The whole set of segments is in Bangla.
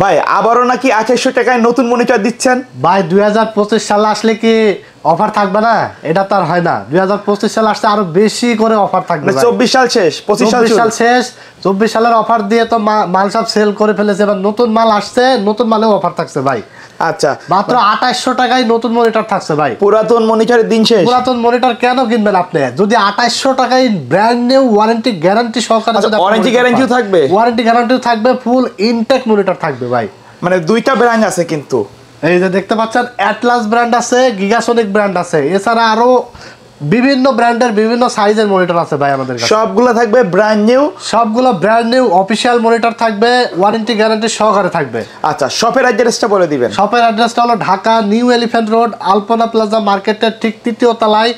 ভাই আবারও নাকি 2800 টাকায় নতুন মনিটর দিচ্ছেন ভাই 2025 সালে আসলে কি অফার থাকবে না? এটা তো আর হয় না। 2025 সালে আসলে আরো বেশি করে অফার থাকবে। 24 সাল শেষ 25 সাল শেষ 24 সালের অফার দিয়ে তো মাল সব সেল করে ফেলেছে। এবার নতুন মাল আসছে, নতুন মালেও অফার থাকছে ভাই। আচ্ছা, মাত্র 2800 টাকায় নতুন মনিটর থাকছে ভাই। পুরাতন মনিটরের দিন শেষ। পুরাতন মনিটর কেন কিনবেন আপনি? যদি 2800 টাকায় ব্র্যান্ড নিউ ওয়ারেন্টি গ্যারান্টি সহকারে, ওয়ারেন্টি গ্যারান্টিও থাকবে, ওয়ারেন্টি গ্যারান্টিও থাকবে, ফুল ইনটেক মনিটর থাকবে ভাই। মানে দুইটা ব্র্যান্ড আছে কিন্তু এই যে দেখতে পাচ্ছেন অ্যাটলাস ব্র্যান্ড আছে, গিগাসনিক ব্র্যান্ড আছে, এছাড়া আরো বিভিন্ন ব্র্যান্ডের বিভিন্ন সাইজের মনিটর আছে ভাই আমাদের কাছে। সবগুলো থাকবে ব্র্যান্ড নিউ, সবগুলো ব্র্যান্ড নিউ অফিশিয়াল মনিটর থাকবে, ওয়ারেন্টি গ্যারান্টি সহকারে থাকবে। আচ্ছা, শপের অ্যাড্রেসটা বলে দিবেন। শপের অ্যাড্রেসটা হলো ঢাকা নিউ এলিফ্যান্ট রোড, আলপনা প্লাজা মার্কেটের ঠিক তৃতীয় তলায়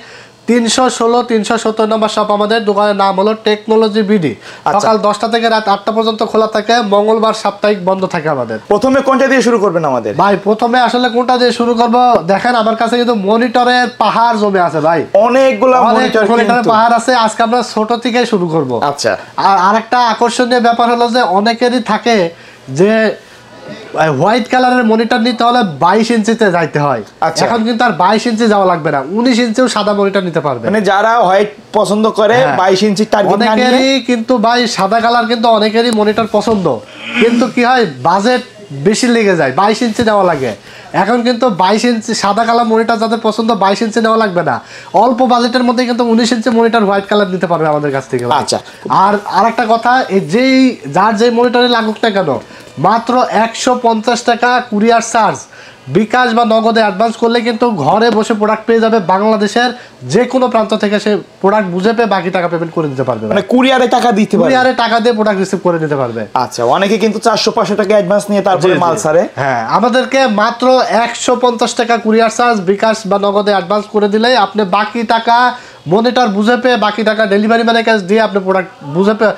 316-317 নম্বর শপ। আমাদের দোকানের নাম হলো টেকনোলজি বিডি। সকাল 10টা থেকে রাত 8টা পর্যন্ত খোলা থাকে, মঙ্গলবার সাপ্তাহিক বন্ধ থাকে আমাদের। প্রথমে কোনটা দিয়ে শুরু করবেন আমাদের? ভাই প্রথমে আসলে কোনটা দিয়ে শুরু করব? দেখেন আমার কাছে কিন্তু মনিটরের পাহাড় জমে আছে ভাই, অনেকগুলো মনিটরের পাহাড় আছে। আজকে আমরা ছোট থেকে শুরু করব। আচ্ছা, আর আরেকটা আকর্ষণীয় ব্যাপার হলো যে অনেকেরই থাকে যে হোয়াইট কালারের মনিটর নিতে হলে 22 ইঞ্চিতে যাইতে হয়। এখন কিন্তু আর 22 ইঞ্চি যাওয়া লাগবে না, 19 ইঞ্চিও সাদা মনিটর নিতে পারবে। মানে যারা হোয়াইট পছন্দ করে 22 ইঞ্চি টার্গেট, অনেকেরই কিন্তু ভাই সাদা কালার কিন্তু অনেকেরই মনিটর পছন্দ, কিন্তু কি হয় বাজেট বেশি লেগে যায়, 22 ইঞ্চি নেওয়া লাগে। এখন কিন্তু 22 ইঞ্চি সাদা কালার মনিটর যাদের পছন্দ 22 ইঞ্চি নেওয়া লাগবে না, অল্প বাজেটের মধ্যে কিন্তু 19 ইঞ্চি মনিটর হোয়াইট কালার নিতে পারবে আমাদের কাছ থেকে। আচ্ছা, আর আরেকটা কথা, এই যার যেই মনিটরে লাগুক না কেন, মাত্র 150 টাকা কুরিয়ার চার্জ, বিকাশ বা নগদে অ্যাডভান্স করলে কিন্তু ঘরে বসে প্রোডাক্ট পেয়ে যাবে। বাংলাদেশের যে কোনো প্রান্ত থেকে সে প্রোডাক্ট বুঝে পেয়ে বাকি টাকা পেমেন্ট করে দিতে পারবে। মানে কুরিয়ারে টাকা দিতে পারবে, কুরিয়ারে টাকা দিয়ে প্রোডাক্ট রিসিভ করে নিতে পারবে। আচ্ছা, অনেকে কিন্তু 400-500 টাকা অ্যাডভান্স নিয়ে তারপরে মাল ছাড়ে। হ্যাঁ, আমাদেরকে মাত্র 150 টাকা কুরিয়ার চার্জ, বিকাশ বা নগদে অ্যাডভান্স করে দিলেই আপনি বাকি টাকা মনিটর বুঝে পেয়ে বাকি টাকা ডেলিভারি ম্যানের কাছে দিয়ে আপনি প্রোডাক্ট বুঝে পেয়ে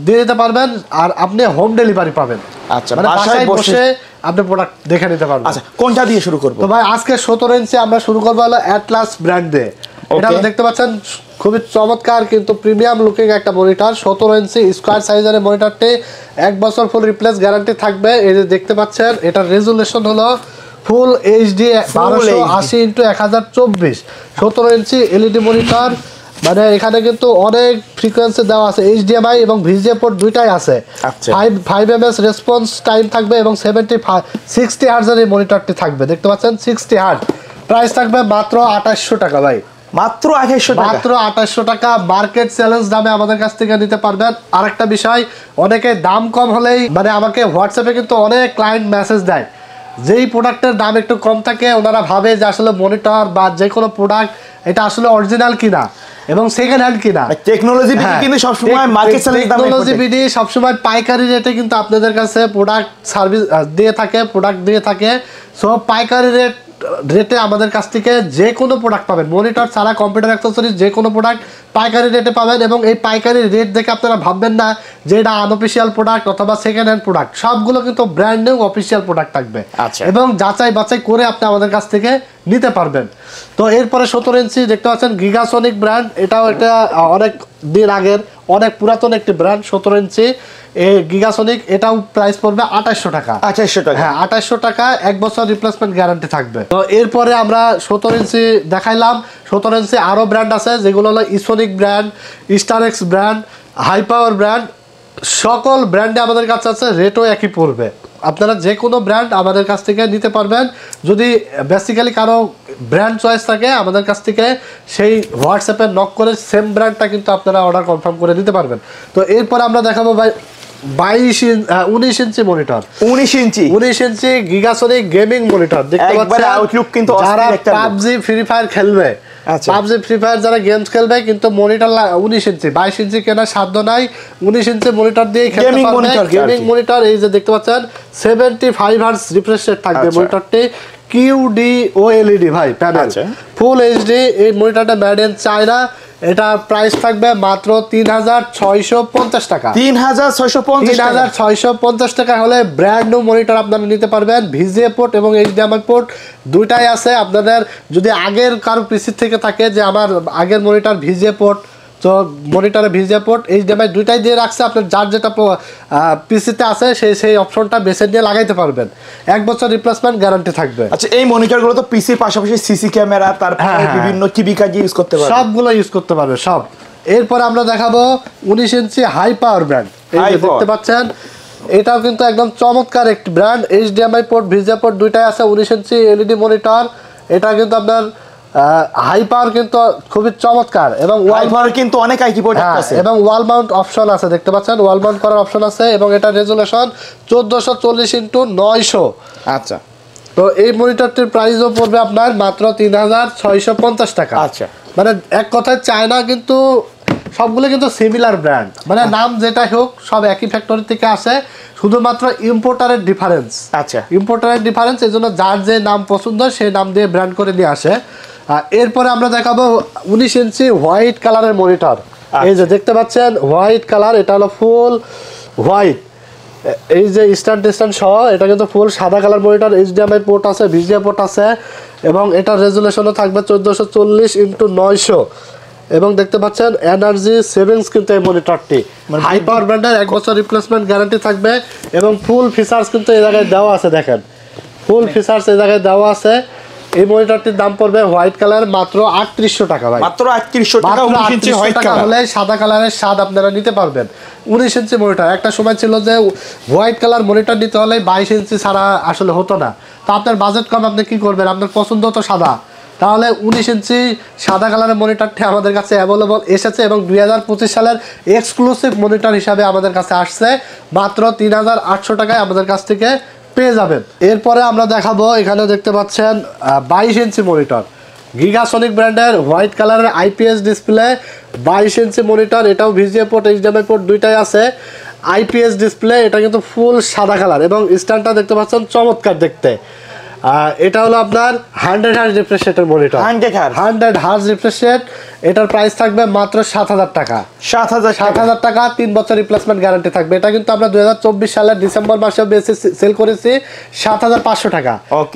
দিয়ে দিতে পারবেন। আর আপনি হোম ডেলিভারি পাবেন। আচ্ছা, মানে বাসায় বসে আপনি প্রোডাক্ট দেখে নিতে পারবেন। আচ্ছা, কোনটা দিয়ে শুরু করব? তো ভাই আজকে 17 ইঞ্চি আমরা শুরু করব হলো অ্যাটলাস ব্র্যান্ড দিয়ে। এটা দেখতে পাচ্ছেন খুবই চমৎকার কিন্তু প্রিমিয়াম লুকিং একটা মনিটর। 17 ইঞ্চি স্কয়ার সাইজের মনিটরটি 1 বছর ফুল রিপ্লেস গ্যারান্টি থাকবে। এই যে দেখতে পাচ্ছেন এটার রেজুলেশন হলো full HD 1280x1024, 17 inch LED monitor. মানে এখানে কিন্তু অনেক ফ্রিকোয়েন্সি দেওয়া আছে, এইচডিএমআই এবং ভিজিএ পোর্ট দুইটাই আছে। 5 ms রেসপন্স টাইম থাকবে এবং 60 হার্টজের এই মনিটরটি থাকবে। দেখতে পাচ্ছেন 60 হার্টজ। প্রাইস থাকবে মাত্র 2800 টাকা ভাই, মাত্র 2800 টাকা। মাত্র 2800 টাকা মার্কেট চ্যালেঞ্জ দামে আমাদের কাছ থেকে নিতে পারবেন। আরেকটা বিষয়, অনেকে দাম কম হলেই মানে আমাকে হোয়াটসঅ্যাপে কিন্তু অনেক ক্লায়েন্ট মেসেজ দেয়, যেই প্রোডাক্টের দাম একটু কম থাকে ওনারা ভাবে যে আসলে মনিটর বা যে কোনো প্রোডাক্ট এটা আসলে অরিজিনাল কিনা এবং সেকেন্ড হ্যান্ড কিনা। টেকনোলজি বিডি কিন্তু সব সময় মার্কেট চ্যালেঞ্জ দামে, টেকনোলজি বিডি সব সময় পাইকারি রেটে কিন্তু আপনাদের কাছে প্রোডাক্ট সার্ভিস দিয়ে থাকে, প্রোডাক্ট দিয়ে থাকে। সো পাইকারি রেটে আমাদের কাছ থেকে যে কোনো প্রোডাক্ট পাবেন, মনিটর ছাড়া কম্পিউটার অ্যাক্সেসরিজ যে কোনো প্রোডাক্ট পাইকারি রেটে পাবেন। এবং এই পাইকারি রেট দেখে আপনারা ভাববেন না যে এটা আনঅফিসিয়াল প্রোডাক্ট অথবা সেকেন্ড হ্যান্ড প্রোডাক্ট, সবগুলো কিন্তু ব্র্যান্ড নিউ অফিসিয়াল প্রোডাক্ট থাকবে এবং যাচাই বাছাই করে আপনি আমাদের কাছ থেকে নিতে পারবেন। তো এরপরে 17 ইঞ্চি দেখতে পাচ্ছেন গিগাসনিক ব্র্যান্ড। এটাও একটা অনেক দিন আগের অনেক পুরাতন একটি ব্র্যান্ড, 17 ইঞ্চি এই গিগাসনিক। এটাও প্রাইস পড়বে 2800 টাকা। 2800 টাকা, হ্যাঁ 2800 টাকা, 1 বছর রিপ্লেসমেন্ট গ্যারান্টি থাকবে। তো এরপরে আমরা 17 ইঞ্চি দেখাইলাম। 17 ইঞ্চি আরও ব্র্যান্ড আছে, যেগুলো হলো Esonic brand, StarX brand, high power brand. সকল ব্র্যান্ডে আমাদের কাছে আছে, রেটও একই পড়বে। আপনারা যে কোনো ব্র্যান্ড আমাদের কাছ থেকে নিতে পারবেন। যদি বেসিক্যালি কারো ব্র্যান্ড চয়েস থাকে আমাদের কাছ থেকে সেই হোয়াটসঅ্যাপে নক করে সেম ব্র্যান্ডটা কিন্তু আপনারা অর্ডার কনফার্ম করে নিতে পারবেন। তো এরপর আমরা দেখাবো ভাই 19 ইঞ্চি মনিটর। 19 ইঞ্চি গিগাসনিক গেমিং মনিটর। দেখতে পাচ্ছেন আউটলুক কিন্তু যারা পাবজি ফ্রি ফায়ার খেলবে, পাবজি ফ্রি ফায়ার যারা গেমস খেলবে কিন্তু মনিটর 19 ইঞ্চি, 22 ইঞ্চি কেনার সাধ্য নাই, 19 ইঞ্চি মনিটর দিয়ে খেলতে পারবে। Gaming monitor. এই যে দেখতে পাচ্ছেন 75 হার্টজ রিফ্রেশ রেট থাকবে মনিটরটি। কিউডি ওএলইডি ভাই প্যানেল, ফুল এইচডি। এই মনিটরটা মেড ইন চায়না। এটা প্রাইস থাকবে মাত্র 3650 টাকা। 3650 টাকা হলে ব্র্যান্ড নিউ মনিটর আপনারা নিতে পারবেন। ভিজিএ পোর্ট এবং এইচডিএমআই পোর্ট দুইটাই আছে। আপনাদের যদি আগের কারো পিসি থেকে থাকে যে আমার আগের মনিটর ভিজিএ পোর্ট তো মনিটরে ভিজিএ পোর্ট এইচডিএমআই দুইটাই দিয়ে রাখছে, আপনার যার যেটা পিসিতে আছে সেই অপশনটা বেছে নিয়ে লাগাইতে পারবেন। 1 বছর রিপ্লেসমেন্ট গ্যারান্টি থাকবে। আচ্ছা, এই মনিটরগুলো তো পিসির পাশাপাশি সিসি ক্যামেরা, তারপরে বিভিন্ন টিভি কাজে ইউজ করতে পারবে, সবগুলো ইউজ করতে পারবে সব। এরপরে আমরা দেখাবো 19 ইঞ্চি হাই পাওয়ার ব্র্যান্ড, এই যে দেখতে পাচ্ছেন, এটাও কিন্তু একদম চমৎকার একটি brand. HDMI port VGA port দুইটাই আছে, 19 ইঞ্চি এলইডি মনিটর। এটা কিন্তু আপনার হাই পাওয়ার কিন্তু খুবই চমৎকার, এবং ওয়াল পাওয়ার কিন্তু অনেক আইকি পোর্ট আছে, এবং ওয়াল মাউন্ট অপশন আছে, দেখতে পাচ্ছেন ওয়াল মাউন্ট করার অপশন আছে, এবং এটা রেজুলেশন 1440x900। আচ্ছা, তো এই মনিটরটির প্রাইসও পড়বে আপনার মাত্র 3650 টাকা। আচ্ছা, মানে এক কথায় চায়না কিন্তু সবগুলো কিন্তু সিমিলার ব্র্যান্ড, মানে নাম যেটাই হোক সব একই ফ্যাক্টরি থেকে আসে, শুধুমাত্র ইম্পোর্টারের ডিফারেন্স। আচ্ছা, ইম্পোর্টারের ডিফারেন্স, এই জন্য যার যে নাম পছন্দ সেই নাম দিয়ে ব্র্যান্ড করে নিয়ে আসে। এরপরে আমরা দেখাবো 19 ইঞ্চি হোয়াইট কালারের মনিটর। এই যে দেখতে পাচ্ছেন হোয়াইট কালার, এটা হলো ফুল হোয়াইট, এই যে স্ট্যান্ড সহ এটা কিন্তু ফুল সাদা কালার মনিটর। এইচডিএমআই পোর্ট আছে, ভিজিএ পোর্ট আছে, এবং এটার রেজুলেশনও থাকবে 1440x900। এবং দেখতে পাচ্ছেন এনার্জি সেভিংস কিন্তু এই মনিটরটি হাই পাওয়ার ব্র্যান্ডের, 1 বছর রিপ্লেসমেন্ট গ্যারান্টি থাকবে, এবং ফুল ফিচার্স কিন্তু এই জায়গায় দেওয়া আছে, দেখেন ফুল ফিচার্স এই জায়গায় দেওয়া আছে। এই মনিটরটির দাম পড়বে হোয়াইট কালার মাত্র 3800 টাকা ভাই, মাত্র 3800 টাকা। 19 ইঞ্চি হোয়াইট কালার হলে সাদা কালারের স্বাদ আপনারা নিতে পারবেন। 19 ইঞ্চি মনিটর, একটা সময় ছিল যে হোয়াইট কালার মনিটর নিতে হলে 22 ইঞ্চি ছাড়া আসলে হতো না। তো আপনার বাজেট কম, আপনি কি করবেন, আপনার পছন্দ তো সাদা, তাহলে 19 ইঞ্চি সাদা কালারের মনিটরটি আমাদের কাছে অ্যাভেলেবল এসেছে, এবং 2025 সালের এক্সক্লুসিভ মনিটর হিসাবে আমাদের কাছে আসছে। মাত্র 3800 টাকায় আমাদের কাছ থেকে পেয়ে যাবেন। এরপরে আমরা দেখাবো, এখানে দেখতে পাচ্ছেন 22 ইঞ্চি মনিটর, গিগাসনিক ব্র্যান্ডের হোয়াইট কালারের আইপিএস ডিসপ্লে 22 ইঞ্চি মনিটর। এটাও ভিজিএ পোর্ট এইচডিএমআই পোর্ট দুইটাই আছে, আইপিএস ডিসপ্লে। এটা কিন্তু ফুল সাদা কালার, এবং স্ট্যান্ডটা দেখতে পাচ্ছেন চমৎকার দেখতে। এটা হলো আপনার 100 হার্জ রিফ্রেশ রেটের মনিটর, 100 হার্জ রিফ্রেশ রেট। এটার প্রাইস থাকবে মাত্র 7000 টাকা, 7000 টাকা, 3 বছর রিপ্লেসমেন্ট গ্যারান্টি থাকবে। এটা কিন্তু আমরা 2024 সালের ডিসেম্বর মাসে বেশি সেল করেছি 7500 টাকা।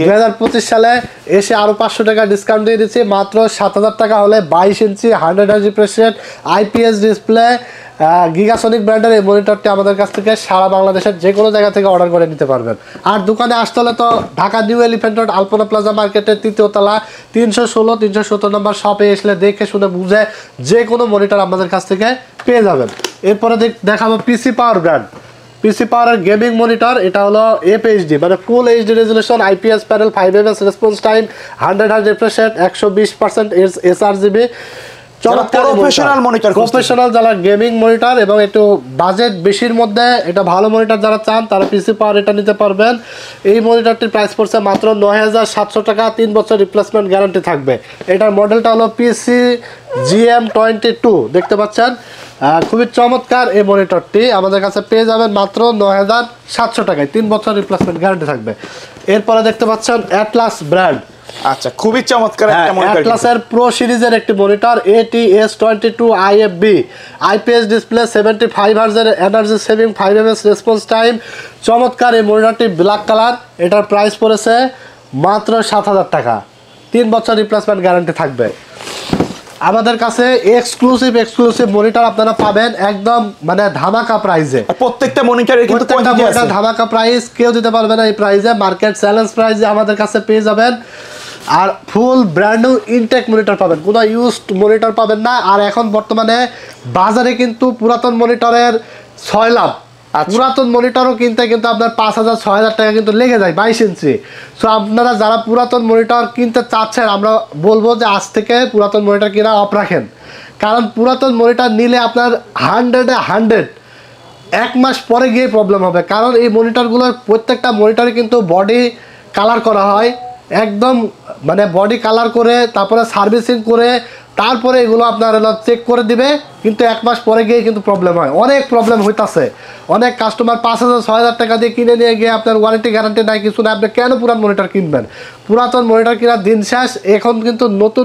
2025 সালে এসে আরো 500 টাকা ডিসকাউন্ট দিয়ে দিচ্ছি, মাত্র 7000 টাকা হলে 22 inch 100 hertz refresh rate IPS display Gigasonic ব্র্যান্ডের এই মনিটরটি আমাদের কাছ থেকে সারা বাংলাদেশের যে কোনো জায়গা থেকে অর্ডার করে নিতে পারবেন। আর দোকানে আসতে হলে তো ঢাকা নিউ এলিফ্যান্ট রোড আলপনা প্লাজা মার্কেটের 3য় তলা 316-317 নম্বর শপে এসলে দেখে শুনে বুঝে যে কোনো মনিটর আমাদের কাছ থেকে পেয়ে যাবেন। এরপরে দেখাবো পিসি পাওয়ার ব্র্যান্ড, পিসি পাওয়ারের গেমিং মনিটর। এটা হলো এফএইচডি মানে full HD resolution, IPS panel, 5ms response time, 100 hertz refresh rate, 120% sRGB. Professional যারা গেমিং মনিটর এবং একটু বাজেট বেশির মধ্যে এটা ভালো মনিটর যারা চান তারা পিসি পাওয়ার এটা নিতে পারবেন। এই মনিটরটির প্রাইস পড়ছে মাত্র 9700 টাকা, 3 বছর রিপ্লেসমেন্ট গ্যারান্টি থাকবে। এটার মডেলটা হলো পিসি GM22, দেখতে পাচ্ছেন খুবই চমৎকার এই মনিটরটি আমাদের কাছে পেয়ে যাবেন মাত্র 9700 টাকায়, 3 বছর রিপ্লেসমেন্ট গ্যারান্টি থাকবে। এরপরে দেখতে পাচ্ছেন অ্যাটলাস ব্র্যান্ড, আচ্ছা খুবই চমৎকার একটা মনিটর, অ্যাটলাসের প্রো সিরিজের একটি monitor ATS22 IFB, IPS display, 75 হার্জের energy saving, 5ms response time. চমৎকার এই মনিটরটি ব্ল্যাক কালার, এটার প্রাইস পড়েছে মাত্র 7000 টাকা, 3 বছর রিপ্লেসমেন্ট গ্যারান্টি থাকবে। আমাদের কাছে এক্সক্লুসিভ মনিটর আপনারা পাবেন একদম মানে ধামাকা প্রাইসে। প্রত্যেকটা মনিটরের কিন্তু ধামাকা প্রাইস, কেউ দিতে পারবে না এই প্রাইসে, মার্কেট চ্যালেঞ্জ প্রাইসে আমাদের কাছে পেয়ে যাবেন। আর full brand new Intech monitor পাবেন, কোনো ইউজড মনিটর পাবেন না। আর এখন বর্তমানে বাজারে কিন্তু পুরাতন মনিটরের 6 লাখ, পুরাতন মনিটরও কিনতে কিন্তু আপনার 5000-6000 টাকা কিন্তু লেগে যায় 22 ইঞ্চি। সো আপনারা যারা পুরাতন মনিটর কিনতে চাচ্ছেন, আমরা বলবো যে আজ থেকে পুরাতন মনিটর কিনা অফ রাখেন, কারণ পুরাতন মনিটর নিলে আপনার 100 এক মাস পরে গিয়ে প্রবলেম হবে। কারণ এই মনিটরগুলোর প্রত্যেকটা মনিটরে কিন্তু বডি কালার করা হয়, একদম মানে বডি কালার করে তারপরে সার্ভিসিং করে তারপরে এগুলো আপনার চেক করে দিবে, কিন্তু 1 মাস পরে গিয়ে কিন্তু প্রবলেম হয়, অনেক প্রবলেম হইতাছে। অনেক কাস্টমার 5000-6000 টাকা দিয়ে কিনে নিয়ে গিয়ে আপনার ওয়ারেন্টি গ্যারান্টি নাই, কিছু না, আপনি কেন পুরান মনিটর কিনবেন? পুরাতন মনিটর কেনার দিন শেষ। এখন কিন্তু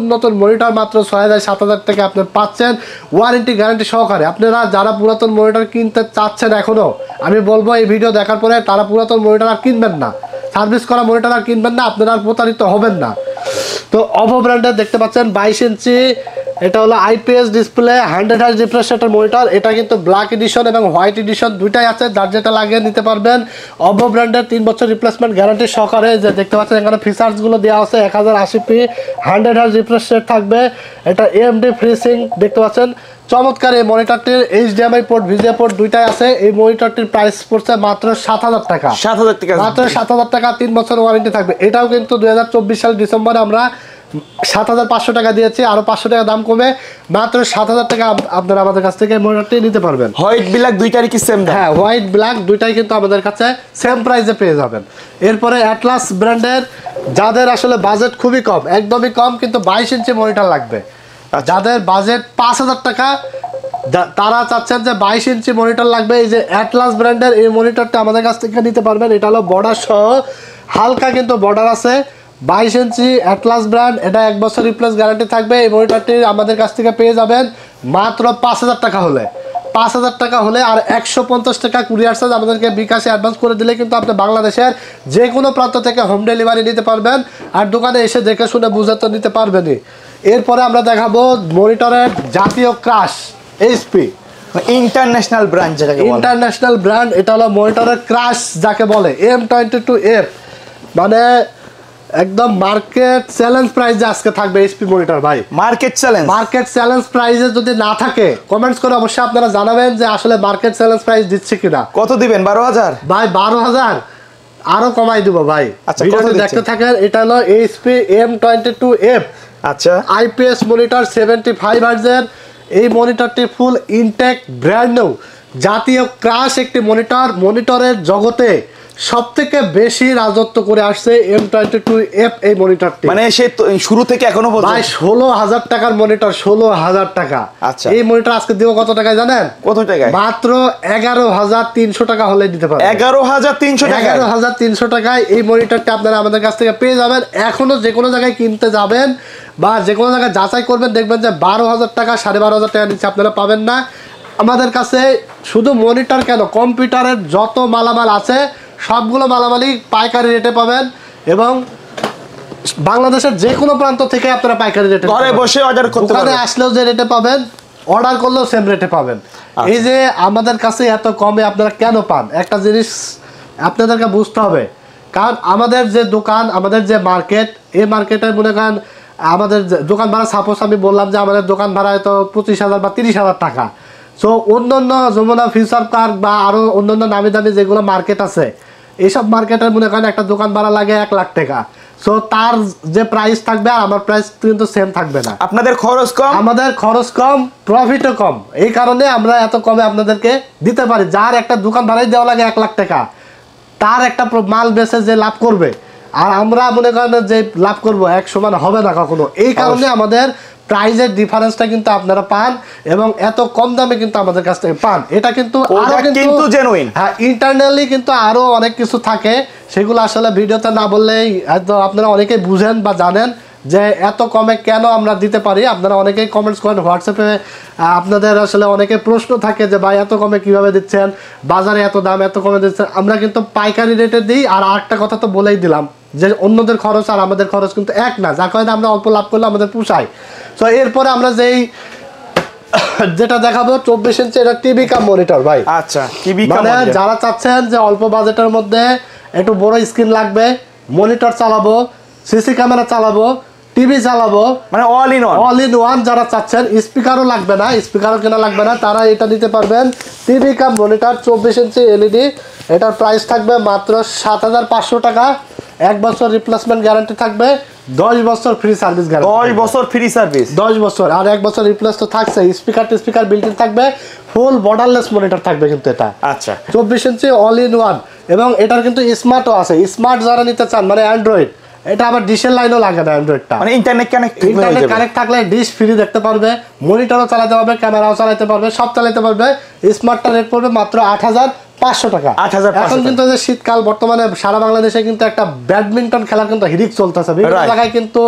নতুন মনিটর মাত্র 6000-7000 টাকা আপনি পাচ্ছেন ওয়ারেন্টি গ্যারান্টি সহকারে। আপনারা যারা পুরাতন মনিটর কিনতে চাচ্ছেন এখনও, আমি বলবো এই ভিডিও দেখার পরে তারা পুরাতন মনিটর আর কিনবেন না, সার্ভিস করা মনিটর আর কিনবেন না, আপনারা আর প্রতারিত হবেন না। তো অভো ব্র্যান্ডের দেখতে পাচ্ছেন 22 ইঞ্চি এটা হলো আইপিএস ডিসপ্লে 100 হার্জ রিফ্রেশ রেটের মনিটর। এটা কিন্তু ব্ল্যাক এডিশন এবং হোয়াইট এডিশন দুইটাই আছে, যার যেটা লাগে নিতে পারবেন। অপো ব্র্যান্ডের 3 বছর রিপ্লেসমেন্ট গ্যারান্টি সহকারে, যে দেখতে পাচ্ছেন এখানে ফিচার্সগুলো দেওয়া আছে। 1080p 100 হার্জ রিফ্রেশ রেট থাকবে। এটা AMD FreeSync দেখতে পাচ্ছেন। চমৎকার এই মনিটরটির HDMI পোর্ট VGA পোর্ট দুইটাই আছে। এই মনিটরটির প্রাইস পড়ছে মাত্র 7000 টাকা। 7000 টাকা, মাত্র 7000 টাকা, 3 বছর ওয়ারেন্টি থাকবে। এটাও কিন্তু 2024 সাল ডিসেম্বরে আমরা 7500 টাকা দিয়েছি, আরো 500 টাকা দাম কমে মাত্র 7000 টাকা আপনারা আমাদের কাছ থেকে মনিটরটি নিতে পারবেন। হোয়াইট ব্ল্যাক দুইটারই কি সেম দাম? হ্যাঁ, হোয়াইট ব্ল্যাক দুইটাই কিন্তু আমাদের কাছে সেম প্রাইসে পেয়ে যাবেন। এরপরে অ্যাটলাস ব্র্যান্ডের, যাদের আসলে বাজেট খুবই কম, একদমই কম, কিন্তু 22 ইঞ্চি মনিটর লাগবে, যাদের বাজেট 5000 টাকা, তারা চাচ্ছেন যে 22 ইঞ্চি মনিটর লাগবে, এই যে অ্যাটলাস ব্র্যান্ডের এই মনিটরটা আমাদের কাছ থেকে নিতে পারবেন। এটা হলো বর্ডার সহ, হালকা কিন্তু বর্ডার আছে। 22 ইঞ্চি অ্যাটলাস ব্র্যান্ড, এটা 1 বছর রিপ্লেস গ্যারান্টি থাকবে। এই মনিটরটি আমাদের কাছ থেকে পেয়ে যাবেন মাত্র 5000 টাকা হলে। 5000 টাকা হলে আর 150 টাকা কুরিয়ার চার্জ আমাদেরকে বিকাশে অ্যাডভান্স করে দিলে কিন্তু আপনি বাংলাদেশের যে কোনো প্রান্ত থেকে হোম ডেলিভারি নিতে পারবেন। আর দোকানে এসে দেখে শুনে বুঝে তো নিতে পারবেনই। এরপরে আমরা দেখাবো মনিটরের জাতীয় ক্রাশ এইচপি, ইন্টারন্যাশনাল ব্র্যান্ড যেটাকে বলে। ইন্টারন্যাশনাল ব্র্যান্ড, এটা হলো মনিটরের ক্রাশ যাকে বলে, M22F, মানে একদম মার্কেট চ্যালেঞ্জ প্রাইসে আজকে থাকবে এইচপি মনিটর ভাই। মার্কেট চ্যালেঞ্জ প্রাইসে যদি না থাকে কমেন্টস করে অবশ্যই আপনারা জানাবেন যে আসলে মার্কেট চ্যালেঞ্জ প্রাইস দিচ্ছে কিনা। কত দিবেন? 12000 ভাই, 12000 আরো কমাই দিব ভাই। আচ্ছা, ভিডিওটি দেখতে থাকেন। এটা হলো এইচপি M22F, আচ্ছা, আইপিএস মনিটর 75 হার্জের। এই মনিটরটি ফুল ইনটেক ব্র্যান্ড নিউ জাতীয় ক্রাশ একটি মনিটর। মনিটরের জগতে সবথেকে বেশি রাজত্ব করে আসছে M22F এই মনিটরটি, মানে সে শুরু থেকে এখনো পর্যন্ত। ভাই 16000 টাকার মনিটর, 16000 টাকা। আচ্ছা, এই মনিটর আজকে দিব কত টাকায় জানেন? কত টাকায়? মাত্র 11300 টাকা হলে দিতে পারবেন। 11300 টাকা? 11300 টাকায় এই মনিটরটা আপনারা আমাদের কাছ থেকে পেয়ে যাবেন। এখনো যে কোনো জায়গায় কিনতে যাবেন বা যে কোনো জায়গায় যাচাই করবেন, দেখবেন যে 12000 টাকা 12500 টাকা নিচে আপনারা পাবেন না আমাদের কাছে। শুধু মনিটর কেন, কম্পিউটারের যত মালামাল আছে সবগুলো মালামালই পাইকারি রেটে পাবেন, এবং বাংলাদেশের যে কোনো প্রান্ত থেকে আপনারা পাইকারি রেটে ঘরে বসে অর্ডার করতে পারবেন। আসলেও যে রেটে পাবেন, অর্ডার করলেও সেম রেটে পাবেন। এই যে আমাদের কাছে এত কমে আপনারা কেন পান, একটা জিনিস আপনাদেরকে বুঝতে হবে। কারণ আমাদের যে দোকান, আমাদের যে মার্কেট, এই মার্কেটে মনে করেন আমাদের দোকান ভাড়া, সাপোজ আমি বললাম যে আমাদের দোকান ভাড়া হয়তো 25000 বা 30000 টাকা। সো অন্যান্য যমুনা ফিউচার পার্ক বা আরও অন্যান্য নামি দামি যেগুলো মার্কেট আছে, এইসব মার্কেটের মনে করেন একটা দোকান ভাড়া লাগে 1 লাখ টাকা। সো তার যে প্রাইস থাকবে আর আমার প্রাইস কিন্তু সেম থাকবে না। আপনাদের খরচ কম, আমাদের খরচ কম, প্রফিটও কম। এই কারণে আমরা এত কমে আপনাদেরকে দিতে পারি। যার একটা দোকান ভাড়াই দেওয়া লাগে 1 লাখ টাকা, তার একটা মাল বেচে যে লাভ করবে, আর আমরা মনে করেন যে লাভ করবো, এক সমান হবে না কখনো। এই কারণে আমাদের প্রাইজের ডিফারেন্সটা কিন্তু আপনারা পান, এবং এত কম দামে কিন্তু আমাদের কাছ থেকে পান। এটা কিন্তু আরো কিন্তু জেনুইন। হ্যাঁ, ইন্টারনালি কিন্তু আরো অনেক কিছু থাকে, সেগুলো আসলে ভিডিওতে না বললেই হয়তো আপনারা অনেকেই বুঝেন বা জানেন যে এত কমে কেন আমরা দিতে পারি। আপনারা অনেকেই কমেন্টস করেন হোয়াটসঅ্যাপে, আপনাদের আসলে অনেকে প্রশ্ন থাকে যে ভাই এত কমে কিভাবে দিচ্ছেন, বাজারে এত দাম এত কমে দিচ্ছেন। আমরা কিন্তু পাইকারি রেটে দিই। আর আরেকটা কথা তো বলেই দিলাম যে অন্যদের খরচ আর আমাদের খরচ কিন্তু এক না, যার কারণে আমরা অল্প লাভ করলে আমাদের পোষায়। তো এরপরে আমরা যেটা দেখাবো 24 ইঞ্চি, এটা টিভি কাম মনিটর ভাই। আচ্ছা, টিভি কাম মানে যারা চাচ্ছেন যে অল্প বাজেটের মধ্যে একটু বড় স্ক্রিন লাগবে, মনিটর চালাবো, সিসি ক্যামেরা চালাবো, টিভি চালাবো, মানে অল ইন ওয়ান যারা চাচ্ছেন, স্পিকারও লাগবে না, স্পিকারও কেনা লাগবে না, তারা এটা নিতে পারবেন। টিভি কাম মনিটর 24 ইঞ্চি এলইডি, এটার প্রাইস থাকবে মাত্র 7500 টাকা। 1 বছর রিপ্লেসমেন্ট গ্যারান্টি থাকবে, 10 বছর ফ্রি সার্ভিস গ্যারান্টি। 10 বছর ফ্রি সার্ভিস, 10 বছর আর 1 বছর রিপ্লেস তো থাকছে। স্পিকার বিল্ট ইন থাকবে, ফুল বর্ডারলেস মনিটর থাকবে কিন্তু এটা। আচ্ছা, 24 ইঞ্চি অল ইন ওয়ান, এবং এটার কিন্তু স্মার্টও আছে। স্মার্ট যারা নিতে চান, মানে অ্যান্ড্রয়েড, এটা আবার ডিশের লাইনও লাগে না অ্যান্ড্রয়েডটা, মানে ইন্টারনেট কানেক্ট থাকলে ডিশ ফ্রি দেখতে পারবে, মনিটরও চালাতে পারবে, ক্যামেরাও চালাতে পারবে, সব চালাতে পারবে। স্মার্টটা রেট পড়বে মাত্র 8500 টাকা। এখন কিন্তু যে শীতকাল, বর্তমানে সারা বাংলাদেশে কিন্তু একটা ব্যাডমিন্টন খেলার কিন্তু হিরিক চলতেছে, বিভিন্ন জায়গায় কিন্তু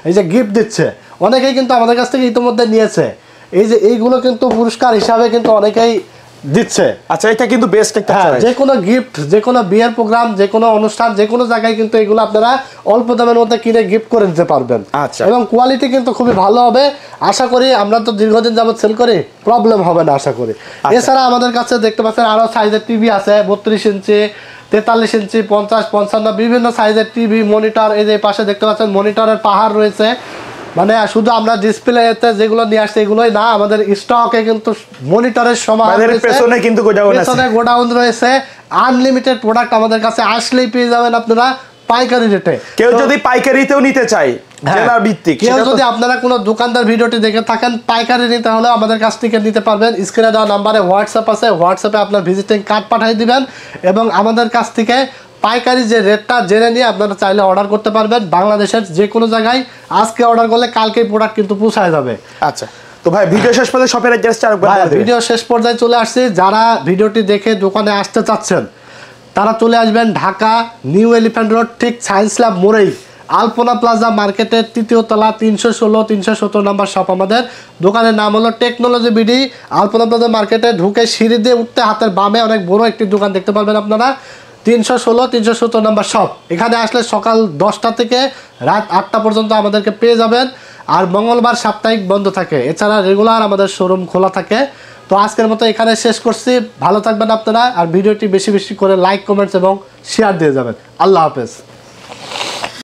এই যে গিফট দিচ্ছে, অনেকেই কিন্তু আমাদের কাছ থেকে ইতিমধ্যে নিয়েছে। এই যে এইগুলো কিন্তু পুরস্কার হিসাবে কিন্তু অনেকেই দিচ্ছে। আচ্ছা, এটা কিন্তু বেস্ট একটা চয়েস। যে কোনো গিফট, যে কোনো বিয়ের প্রোগ্রাম, যে কোনো অনুষ্ঠান, যে কোনো জায়গায় কিন্তু এগুলো আপনারা অল্প দামের মধ্যে কিনে গিফট করে দিতে পারবেন। আচ্ছা, এবং কোয়ালিটি কিন্তু খুবই ভালো হবে আশা করি। আমরা তো দীর্ঘদিন যাবত সেল করি, প্রবলেম হবে না আশা করি। এছাড়া আমাদের কাছে দেখতে পাচ্ছেন আরো সাইজের টিভি আছে, 32 ইঞ্চি, 43 ইঞ্চি, 50, 55 বিভিন্ন সাইজের টিভি, মনিটর। এই যে পাশে দেখতে পাচ্ছেন মনিটরের পাহাড় রয়েছে। মানে শুধু আমরা ডিসপ্লেতে যেগুলো নিয়ে আসছি এগুলোই না, আমাদের স্টকে কিন্তু মনিটরের সমাহার রয়েছে, পেছনে কিন্তু গোডাউন রয়েছে। আনলিমিটেড প্রোডাক্ট আমাদের কাছে আসলেই পেয়ে যাবেন আপনারা পাইকারি রেটে। কেউ যদি পাইকারিতেও নিতে চায়, জেলা ভিত্তিক, কেউ যদি আপনারা কোনো দোকানদার ভিডিওটি দেখে থাকেন পাইকারি নিতে হলে আমাদের কাছ থেকে নিতে পারবেন। স্ক্রিনে দেওয়া নাম্বারে হোয়াটসঅ্যাপ আছে, হোয়াটসঅ্যাপে আপনার ভিজিটিং কার্ড পাঠিয়ে দিবেন এবং আমাদের কাছ থেকে পাইকারি যে রেটটা জেনে নিয়ে আপনারা চাইলে অর্ডার করতে পারবেন। বাংলাদেশের যে কোনো জায়গায় আজকে অর্ডার করলে কালকেই প্রোডাক্ট কিন্তু পৌঁছায় যাবে। আচ্ছা, তো ভাই ভিডিও শেষ পর্যন্ত শপের অ্যাড্রেসটা আরেকবার বলে দিবেন। ভিডিও শেষ পর্যায়ে চলে আসছে, যারা ভিডিওটি দেখে দোকানে আসতে চাচ্ছেন তারা চলে আসবেন ঢাকা নিউ এলিফ্যান্ট রোড, ঠিক সায়েন্স ল্যাব মোড়েই আলপনা প্লাজা মার্কেটের 3য় তলা 316 317 নম্বর শপ। আমাদের দোকানের নাম হলো টেকনোলজি বিডি। আলপনা প্লাজা মার্কেটে ঢুকে সিঁড়ি দিয়ে উঠতে হাতের বামে অনেক বড় একটি দোকান দেখতে পারবেন আপনারা, 316 317 নম্বর শপ। এখানে আসলে সকাল 10টা থেকে রাত 8টা পর্যন্ত আমাদেরকে পেয়ে যাবেন। আর মঙ্গলবার সাপ্তাহিক বন্ধ থাকে, এছাড়া রেগুলার আমাদের শোরুম খোলা থাকে। তো আজকের মতো এখানে শেষ করছি। ভালো থাকবেন আপনারা, আর ভিডিওটি বেশি বেশি করে লাইক, কমেন্টস এবং শেয়ার দিয়ে যাবেন। আল্লাহ হাফেজ।